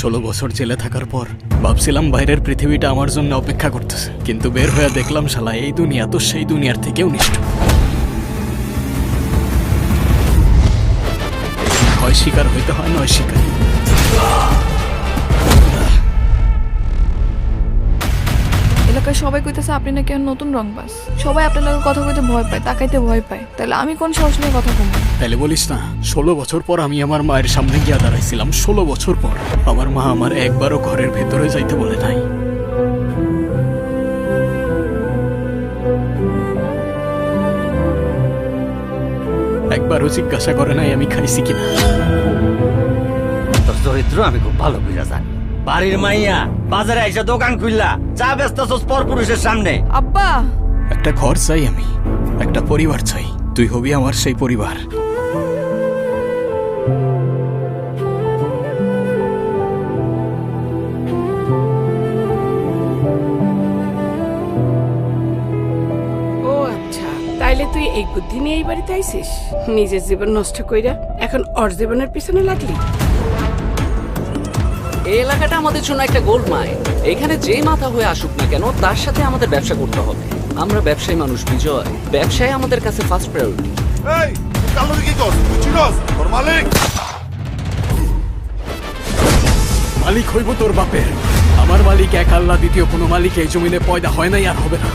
16 বছর জেলে থাকার পর ভাবছিলাম বাইরের পৃথিবীটা আমার জন্য অপেক্ষা করতেছে, কিন্তু বের হয়ে দেখলাম শালা এই দুনিয়া তো সেই দুনিয়ার থেকেও নিষ্ঠুর। হয় শিকার হইতে হয়, নয় শিকার। এলাকায় সবাই কইতেছে আপনি নাকি নতুন রংবাজ। সবাই আপনার লগে কথা কইতে ভয় পায়, তাকাইতে ভয় পায়। তাহলে আমি কোন সাহস নিয়ে কথা কমবো? তাহলে বলিস না, 16 বছর পর আমি আমার মায়ের সামনে গিয়া দাঁড়াইছিলাম। 16 বছর পর আমার মা আমার একবারও ঘরের ভেতরে যাইতে বলে নাই। একবারও জিজ্ঞাসা করে নাই আমি খাইছি কিনা। তোর চরিত্র আমি খুব ভালো বুঝা জানি। বাড়ির মাইয়া বাজারে এসে দোকান খুললা, চা বেচতেছস পরপুরুষের সামনে। আব্বা, একটা ঘর চাই আমি, একটা পরিবার চাই। তুই হবি আমার সেই পরিবার। ও আচ্ছা, তাইলে তুই এই বুদ্ধি নিয়ে এই বাড়িতে আইছিস? নিজের জীবন নষ্ট কইরা এখন ওর জীবনের পিছনে লাগলি? এই এলাকাটা আমাদের জন্য একটা গোল্ড মাইন। এখানে যেই মাথা হয়ে আসুক না কেন, তার সাথে আমাদের ব্যবসা করতে হবে। আমরা ব্যবসায়ী মানুষ বিজয়, ব্যবসায় আমাদের কাছে ফার্স্ট প্রায়োরিটি। এই কালো কি কস তুই চিনস তোর মালিক? মালিক হইব তোর বাপের। আমার মালিক এক আল্লাহ, দ্বিতীয় কোনো মালিক এই জমিনে পয়দা হয় নাই আর হবে না।